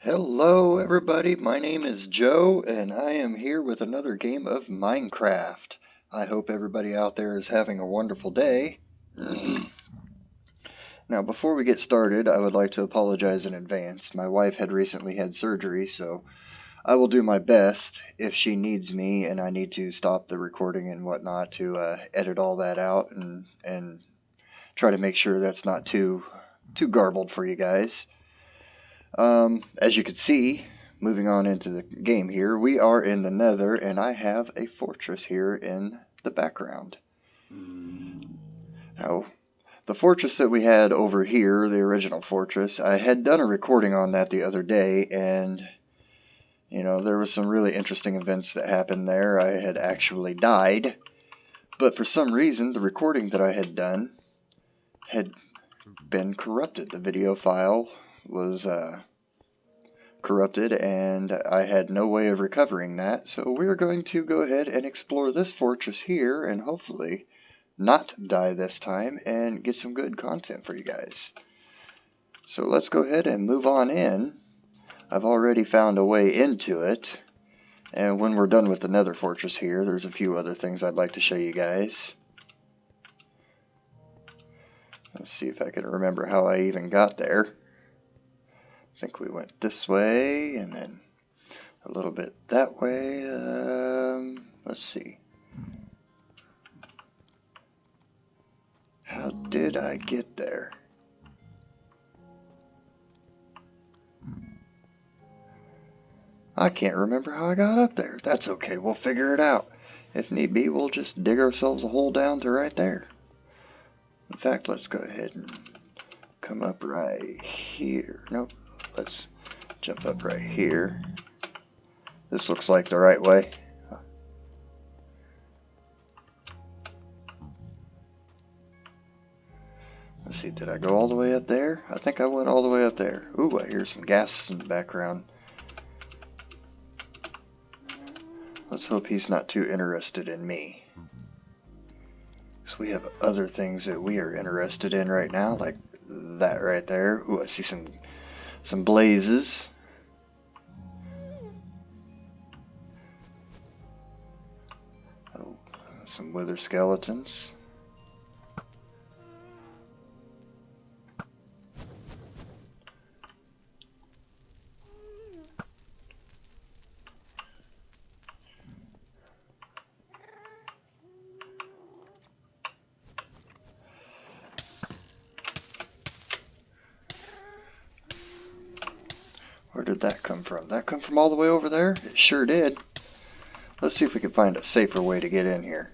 Hello everybody, my name is Joe and I am here with another game of Minecraft. I hope everybody out there is having a wonderful day. Now before we get started, I would like to apologize in advance. My wife had recently had surgery, so I will do my best if she needs me and I need to stop the recording and whatnot to edit all that out and try to make sure that's not too garbled for you guys. As you can see, moving on into the game here, we are in the nether and I have a fortress here in the background. Now, the fortress that we had over here, the original fortress, I had done a recording on that the other day, and there was some really interesting events that happened there. I had actually died, but for some reason the recording that I had done had been corrupted. The video file was corrupted and I had no way of recovering that, so we're going to go ahead and explore this fortress here and hopefully not die this time and get some good content for you guys. So let's go ahead and move on in. I've already found a way into it, and when we're done with the nether fortress here, there's a few other things I'd like to show you guys. Let's see if I can remember how I even got there. I think we went this way and then a little bit that way. Let's see. How did I get there? I can't remember how I got up there. That's okay, we'll figure it out. If need be, we'll just dig ourselves a hole down to right there. In fact, let's go ahead and come up right here. Nope, let's jump up right here. This looks like the right way. Let's see, did I go all the way up there? I think I went all the way up there. Ooh, I hear some gas in the background. Let's hope he's not too interested in me. Because we have other things that we are interested in right now, like that right there. Ooh, I see some blazes. Oh, some wither skeletons. Where did that come from? That come from all the way over there? It sure did. Let's see if we can find a safer way to get in here.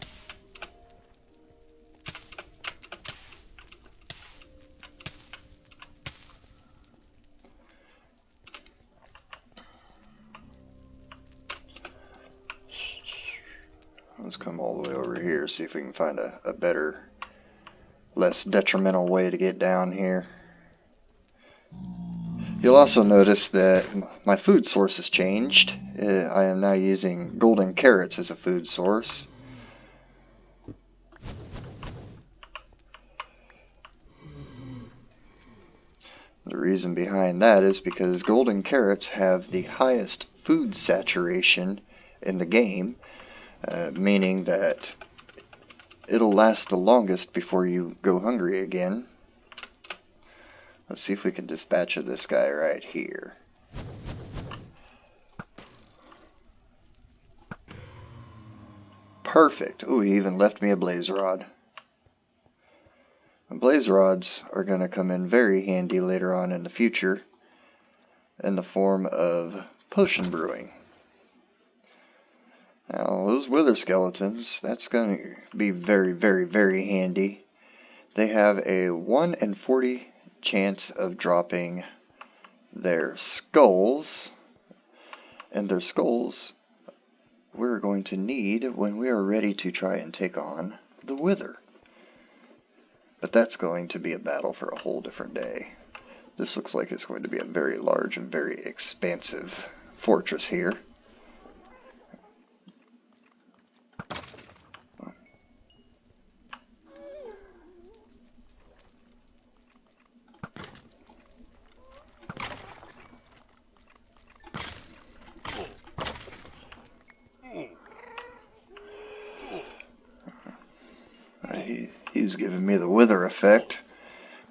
Let's come all the way over here, see if we can find a better, less detrimental way to get down here. You'll also notice that my food source has changed. I am now using golden carrots as a food source. The reason behind that is because golden carrots have the highest food saturation in the game, meaning that it'll last the longest before you go hungry again. Let's see if we can dispatch of this guy right here. Perfect. Ooh, he even left me a blaze rod. And blaze rods are going to come in very handy later on in the future in the form of potion brewing. Now, those wither skeletons, that's going to be very, very, very handy. They have a 1 in 40 chance of dropping their skulls, and their skulls we're going to need when we are ready to try and take on the wither. But that's going to be a battle for a whole different day. This looks like it's going to be a very large and very expansive fortress here. He's giving me the wither effect,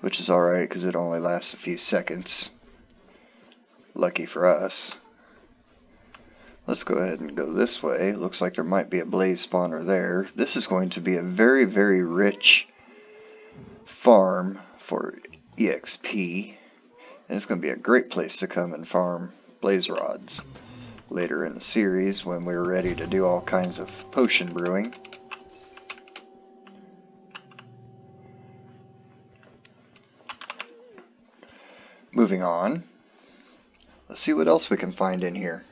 which is alright because it only lasts a few seconds. Lucky for us. Let's go ahead and go this way. Looks like there might be a blaze spawner there. This is going to be a very, very rich farm for EXP. And it's going to be a great place to come and farm blaze rods later in the series when we're ready to do all kinds of potion brewing. Moving on. Let's see what else we can find in here.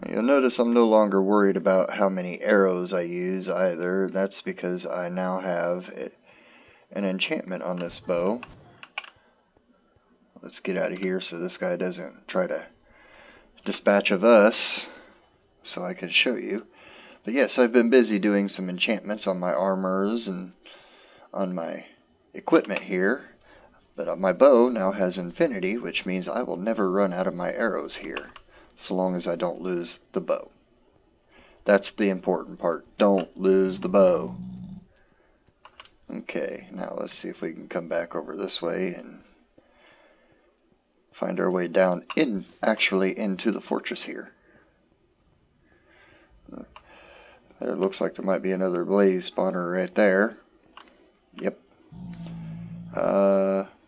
You'll notice I'm no longer worried about how many arrows I use either. That's because I now have an enchantment on this bow. Let's get out of here so this guy doesn't try to dispatch of us, so I can show you. But yes, I've been busy doing some enchantments on my armors and on my equipment here. But my bow now has infinity, which means I will never run out of my arrows here, so long as I don't lose the bow. That's the important part. Don't lose the bow. Okay, now let's see if we can come back over this way and find our way down actually into the fortress here. It looks like there might be another blaze spawner right there. Yep.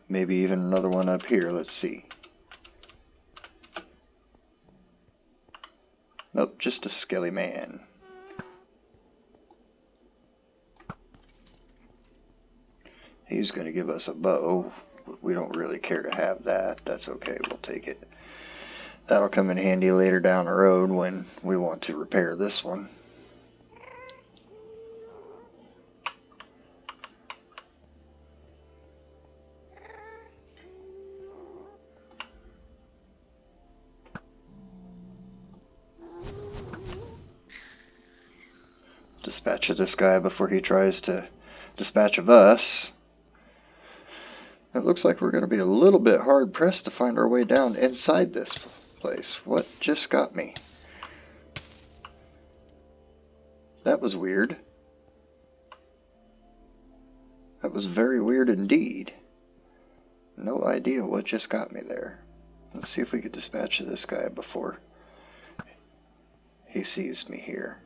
Maybe even another one up here. Let's see. Nope, just a skelly man. He's going to give us a bow. We don't really care to have that. That's okay, we'll take it. That'll come in handy later down the road when we want to repair this one. Dispatch of this guy before he tries to dispatch of us. It looks like we're going to be a little bit hard pressed to find our way down inside this place. What just got me? That was weird. That was very weird indeed. No idea what just got me there. Let's see if we could dispatch of this guy before he sees me here.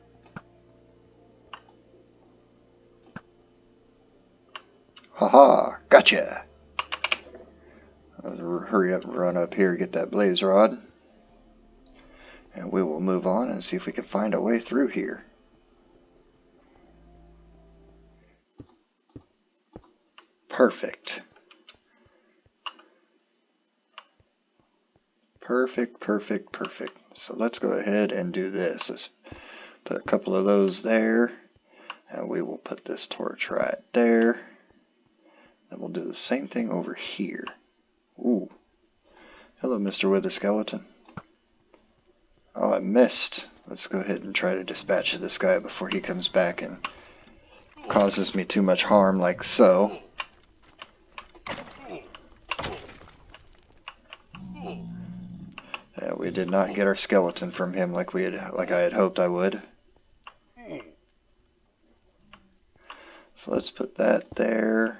Haha, gotcha! Hurry up and run up here, get that blaze rod. And we will move on and see if we can find a way through here. Perfect. Perfect, perfect, perfect. So let's go ahead and do this. Let's put a couple of those there. And we will put this torch right there. And we'll do the same thing over here. Ooh. Hello, Mr. Wither Skeleton. Oh, I missed. Let's go ahead and try to dispatch this guy before he comes back and causes me too much harm like so. Yeah, we did not get our skeleton from him like I had hoped I would. So let's put that there.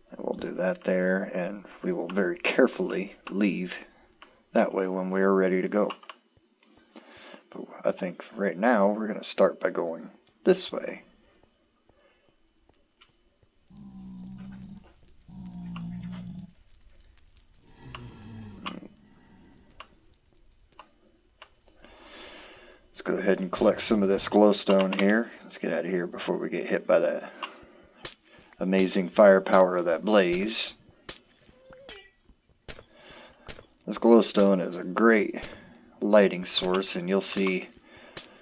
And we'll do that there, and we will very carefully leave that way when we are ready to go. But I think right now we're going to start by going this way. Let's go ahead and collect some of this glowstone here. Let's get out of here before we get hit by that amazing firepower of that blaze. This glowstone is a great lighting source, and you'll see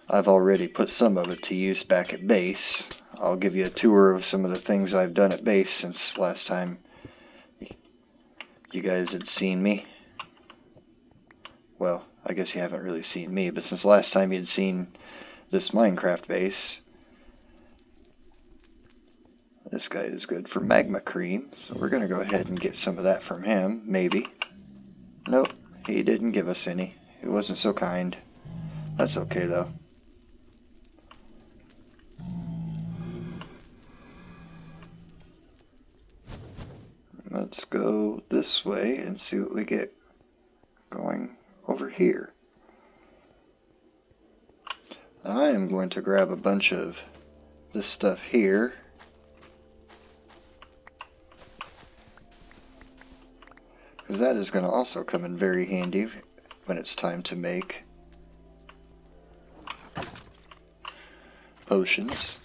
I've already put some of it to use back at base. I'll give you a tour of some of the things I've done at base since last time you guys had seen me. Well, I guess you haven't really seen me, but since last time you'd seen this Minecraft base. This guy is good for magma cream, so we're going to go ahead and get some of that from him, maybe. Nope, he didn't give us any. He wasn't so kind. That's okay, though. let's go this way and see what we get going over here. I am going to grab a bunch of this stuff here. Because that is going to also come in very handy when it's time to make potions.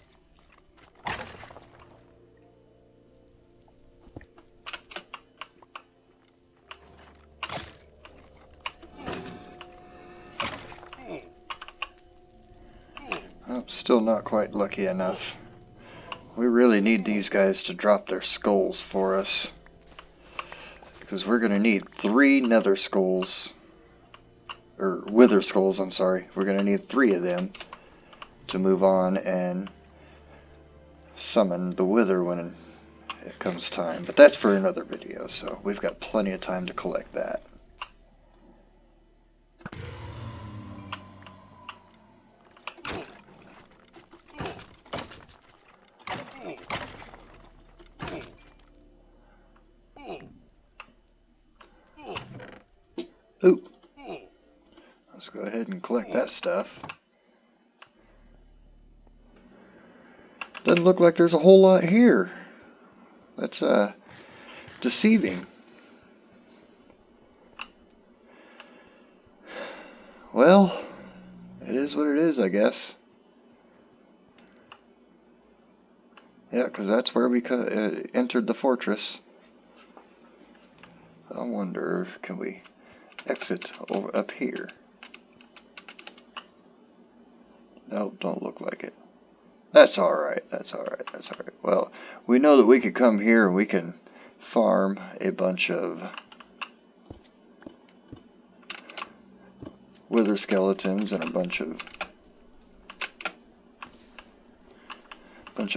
Oh, still not quite lucky enough. We really need these guys to drop their skulls for us. Because we're going to need 3 nether skulls. Or wither skulls, I'm sorry. We're going to need 3 of them to move on and summon the wither when it comes time. But that's for another video, so we've got plenty of time to collect that. Ooh. Let's go ahead and collect that stuff. Doesn't look like there's a whole lot here. That's deceiving. Well, it is what it is, I guess. Yeah, because that's where we entered the fortress. I wonder, can we exit over up here? Nope, don't look like it. That's alright, that's alright, that's alright. Well, we know that we could come here and we can farm a bunch of wither skeletons and a bunch of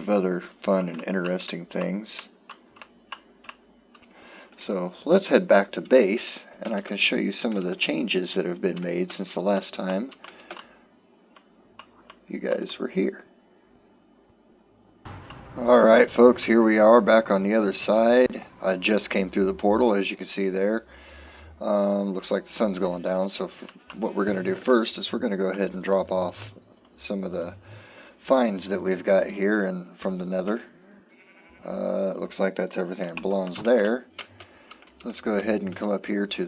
other fun and interesting things. So let's head back to base and I can show you some of the changes that have been made since the last time you guys were here. Alright folks, here we are back on the other side. I just came through the portal, as you can see there. Looks like the sun's going down, so what we're going to do first is we're going to go ahead and drop off some of the finds that we've got here and from the nether. It looks like that's everything that belongs there. Let's go ahead and come up here to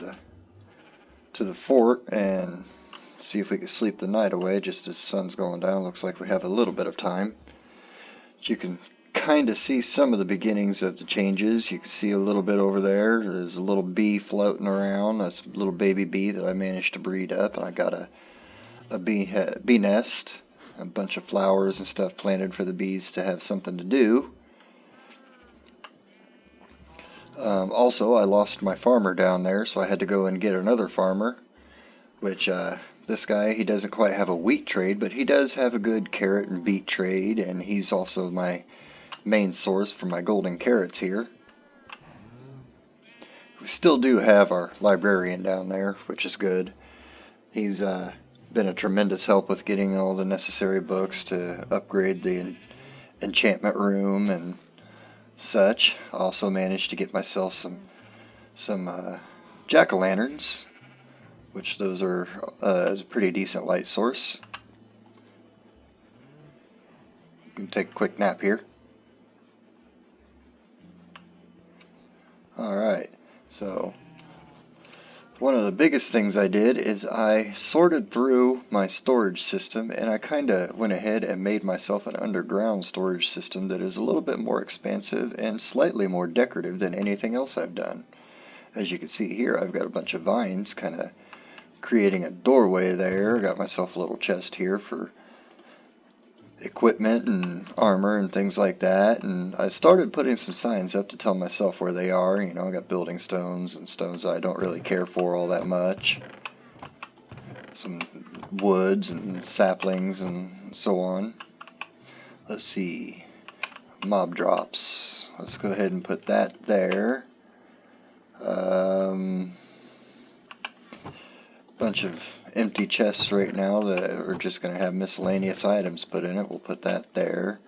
the fort and see if we can sleep the night away just as the sun's going down. Looks like we have a little bit of time. You can kind of see some of the beginnings of the changes. You can see a little bit over there. There's a little bee floating around. That's a little baby bee that I managed to breed up. And I got a bee nest, a bunch of flowers and stuff planted for the bees to have something to do. Also, I lost my farmer down there, so I had to go and get another farmer, which this guy, he doesn't quite have a wheat trade, but he does have a good carrot and beet trade, and he's also my main source for my golden carrots here. We still do have our librarian down there, which is good. He's been a tremendous help with getting all the necessary books to upgrade the enchantment room and such. I also managed to get myself some jack-o'-lanterns, which those are a pretty decent light source. You can take a quick nap here. Alright, so one of the biggest things I did is I sorted through my storage system, and I kind of went ahead and made myself an underground storage system that is a little bit more expansive and slightly more decorative than anything else I've done. As you can see here, I've got a bunch of vines kind of creating a doorway there. Got myself a little chest here for equipment and armor and things like that, and I started putting some signs up to tell myself where they are. You know, I got building stones and stones I don't really care for all that much, some woods and saplings and so on. Let's see, mob drops, let's go ahead and put that there. Bunch of empty chests right now that are just going to have miscellaneous items put in it. We'll put that there.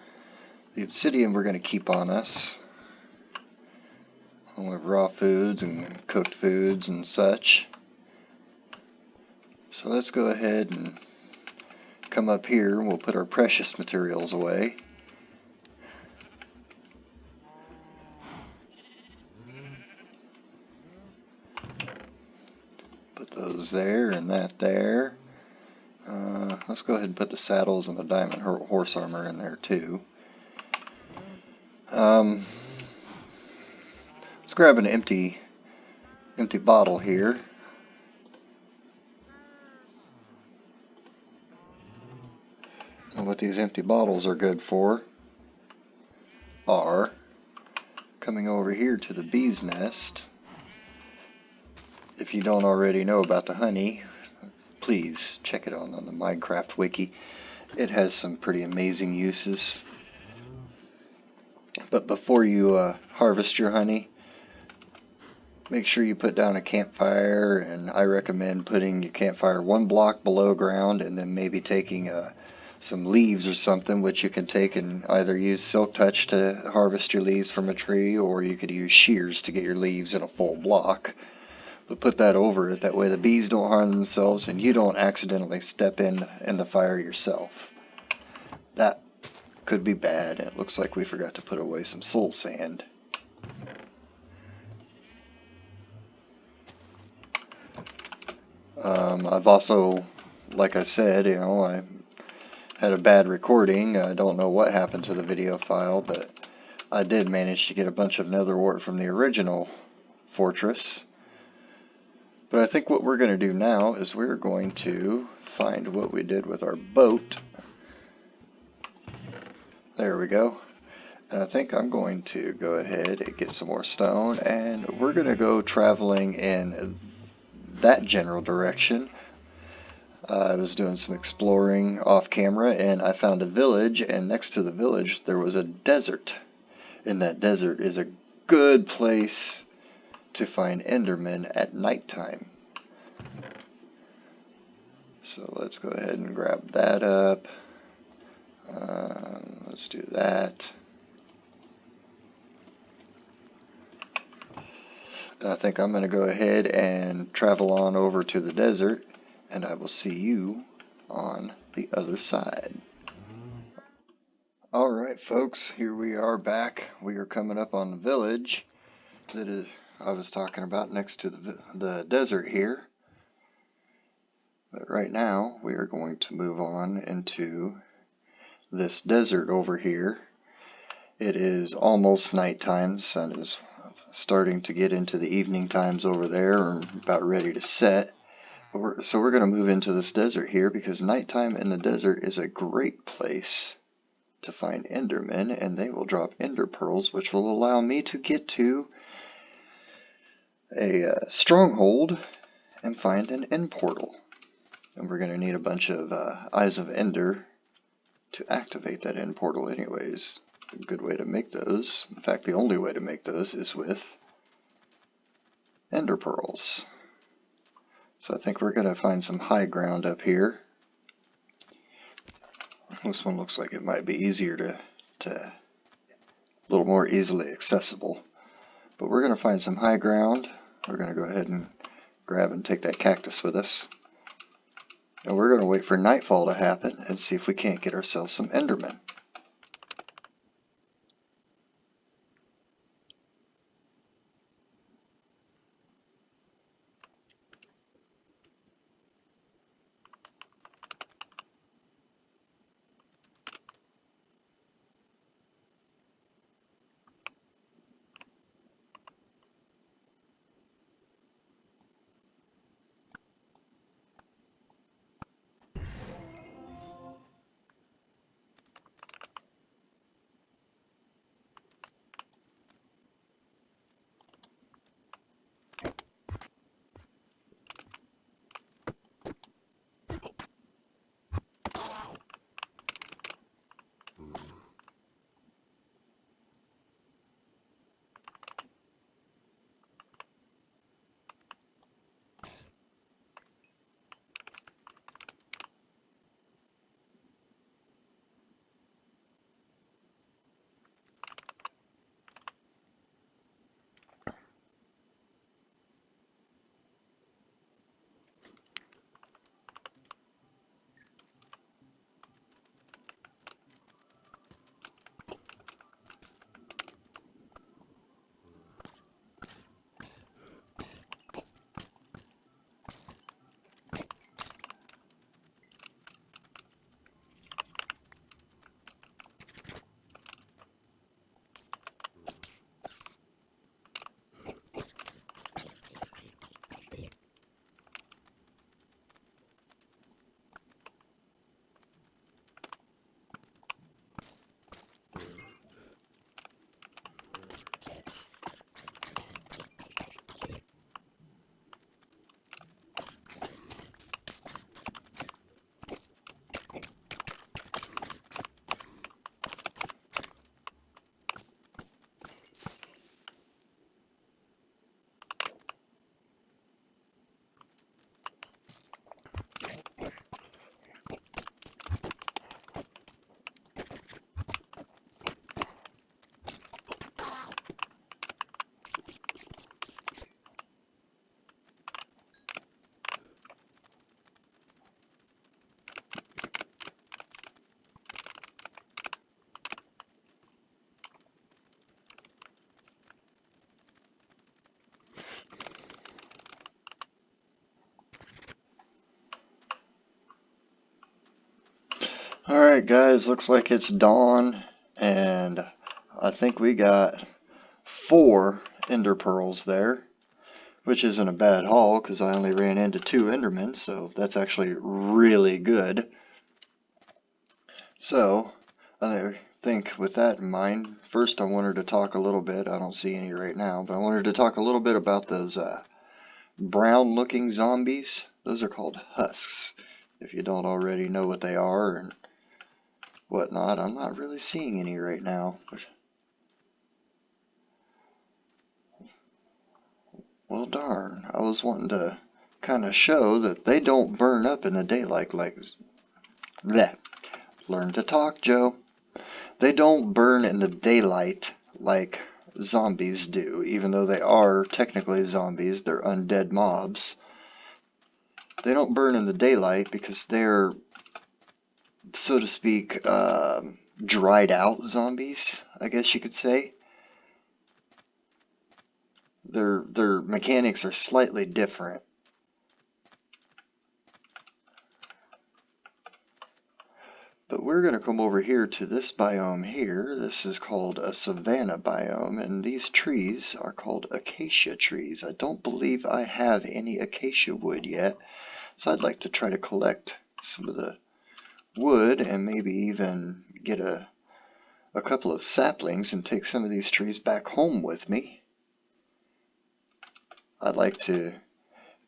The obsidian we're going to keep on us. with raw foods and cooked foods and such. So let's go ahead and come up here and we'll put our precious materials away. Put those there and that there. Let's go ahead and put the saddles and the diamond horse armor in there too. Let's grab an empty bottle here. And what these empty bottles are good for are coming over here to the bee's nest. If you don't already know about the honey, please check it out on the Minecraft wiki. It has some pretty amazing uses. But before you harvest your honey, make sure you put down a campfire, and I recommend putting your campfire 1 block below ground and then maybe taking some leaves or something, which you can take and either use silk touch to harvest your leaves from a tree, or you could use shears to get your leaves in a full block. But put that over it, that way the bees don't harm themselves and you don't accidentally step in the fire yourself. That could be bad. It looks like we forgot to put away some soul sand. I've also, like I said, I had a bad recording. I don't know what happened to the video file, but I did manage to get a bunch of nether wart from the original fortress. But I think what we're going to do now is we're going to find what we did with our boat. There we go. And I think I'm going to go ahead and get some more stone, and we're going to go traveling in that general direction. I was doing some exploring off camera and I found a village, and next to the village there was a desert. And that desert is a good place to find endermen at nighttime. So let's go ahead and grab that up. Let's do that. And I think I'm going to go ahead and travel on over to the desert, and I will see you on the other side. Alright folks, here we are back. We are coming up on the village that I was talking about next to the desert here. But right now we are going to move on into this desert over here. It is almost nighttime. The sun is starting to get into the evening times over there, or about ready to set. So we're going to move into this desert here because nighttime in the desert is a great place to find endermen, and they will drop ender pearls, which will allow me to get to a stronghold and find an end portal. And we're going to need a bunch of eyes of ender to activate that end portal anyways. A good way to make those, in fact the only way to make those, is with ender pearls. So I think we're going to find some high ground up here. This one looks like it might be easier to a little more easily accessible. But we're going to find some high ground. We're going to go ahead and grab and take that cactus with us. And we're going to wait for nightfall to happen and see if we can't get ourselves some endermen. Alright guys, looks like it's dawn, and I think we got 4 ender pearls there, which isn't a bad haul because I only ran into 2 endermen, so that's actually really good. So, I think with that in mind, first I wanted to talk a little bit, I don't see any right now, but I wanted to talk a little bit about those brown looking zombies. Those are called husks, if you don't already know what they are and whatnot. I'm not really seeing any right now. Well, darn. I was wanting to kind of show that they don't burn up in the daylight like bleh. Learn to talk, Joe. They don't burn in the daylight like zombies do, even though they are technically zombies. They're undead mobs. They don't burn in the daylight because they're, so to speak, dried out zombies, I guess you could say. Their mechanics are slightly different. But we're going to come over here to this biome here. This is called a savanna biome, and these trees are called acacia trees. I don't believe I have any acacia wood yet, so I'd like to try to collect some of the wood and maybe even get a couple of saplings and take some of these trees back home with me. I'd like to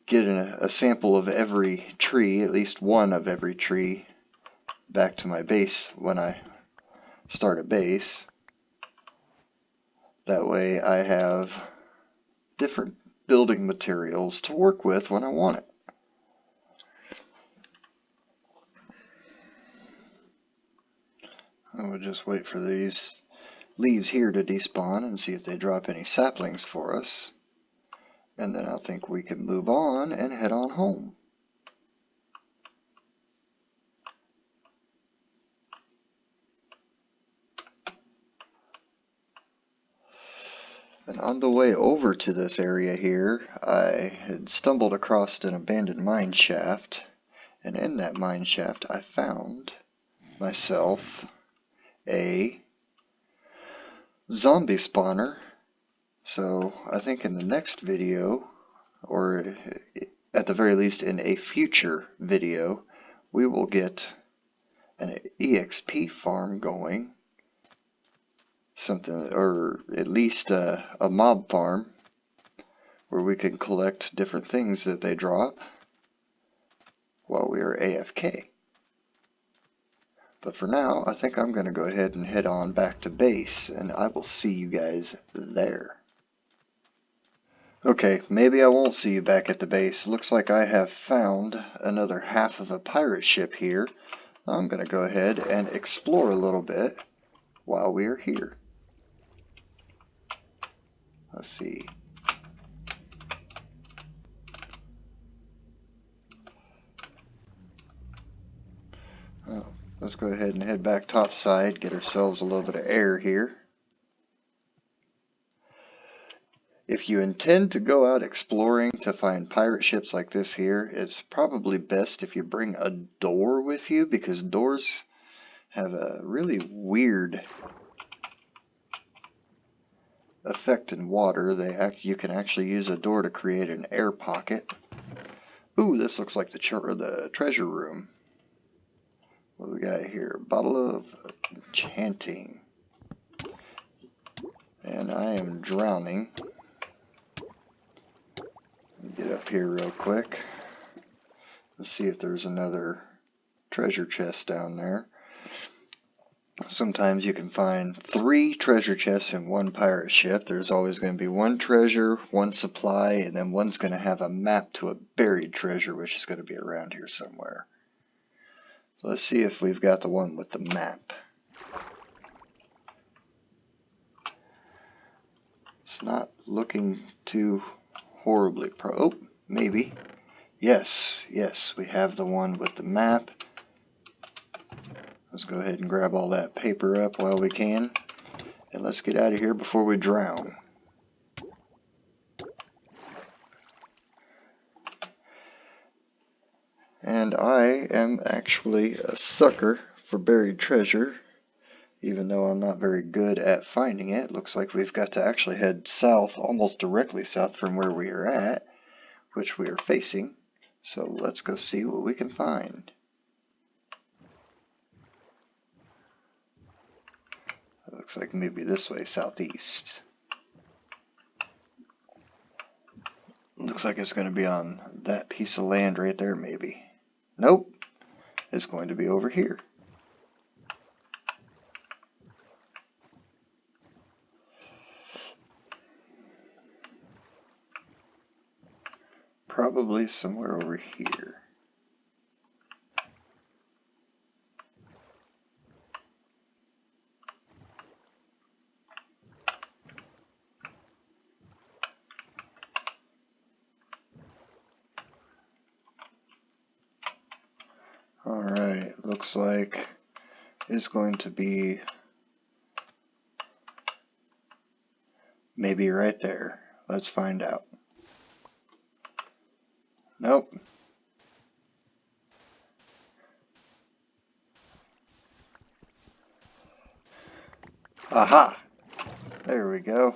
get a sample of every tree, at least one of every tree, back to my base when I start a base. That way I have different building materials to work with when I want it. I would just wait for these leaves here to despawn and see if they drop any saplings for us. And then I think we can move on and head on home. And on the way over to this area here, I had stumbled across an abandoned mine shaft. And in that mine shaft, I found myself a zombie spawner. So I think in the next video, or at the very least in a future video, we will get an EXP farm going. Something, or at least a mob farm where we can collect different things that they drop while we are AFK. But for now, I think I'm going to go ahead and head on back to base, and I will see you guys there. Okay, maybe I won't see you back at the base. Looks like I have found another half of a pirate ship here. I'm going to go ahead and explore a little bit while we are here. Let's see. Oh, let's go ahead and head back topside, get ourselves a little bit of air here. If you intend to go out exploring to find pirate ships like this here, it's probably best if you bring a door with you, because doors have a really weird effect in water. You can actually use a door to create an air pocket. Ooh, this looks like the treasure room. What do we got here? Bottle of enchanting. And I am drowning. Get up here real quick. Let's see if there's another treasure chest down there. Sometimes you can find 3 treasure chests in one pirate ship. There's always going to be 1 treasure, 1 supply, and then one's going to have a map to a buried treasure, which is going to be around here somewhere. So let's see if we've got the one with the map. It's not looking too horribly oh, maybe. Yes, we have the one with the map. Let's go ahead and grab all that paper up while we can. And let's get out of here before we drown. And I am actually a sucker for buried treasure, even though I'm not very good at finding it. Looks like we've got to actually head south, almost directly south from where we are at, which we are facing. So let's go see what we can find. It looks like maybe this way, southeast. Looks like it's going to be on that piece of land right there, maybe. Nope, it's going to be over here. Probably somewhere over here. Alright, looks like it's going to be maybe right there. Let's find out. Nope. Aha! There we go.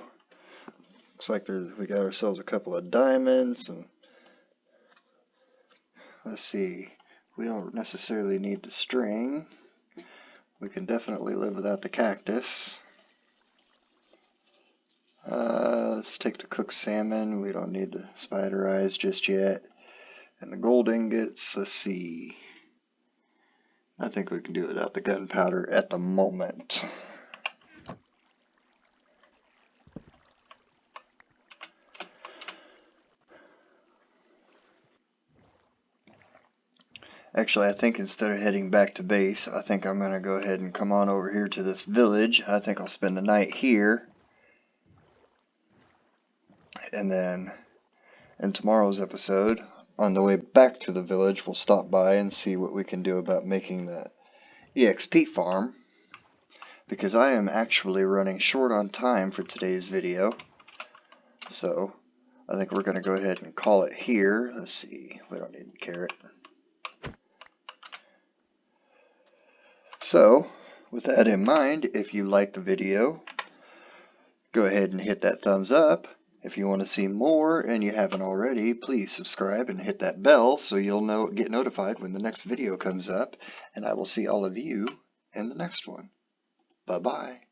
Looks like we got ourselves a couple of diamonds, and let's see. We don't necessarily need the string. We can definitely live without the cactus. Let's take the cooked salmon. We don't need the spider eyes just yet. And the gold ingots, let's see. I think we can do without the gunpowder at the moment. Actually, I think instead of heading back to base, I think I'm going to go ahead and come on over here to this village. I think I'll spend the night here. And then in tomorrow's episode, on the way back to the village, we'll stop by and see what we can do about making the EXP farm. Because I am actually running short on time for today's video. So I think we're going to go ahead and call it here. Let's see, we don't need the carrot. So, with that in mind, if you like the video, go ahead and hit that thumbs up. If you want to see more and you haven't already, please subscribe and hit that bell so you'll get notified when the next video comes up. And I will see all of you in the next one. Bye-bye.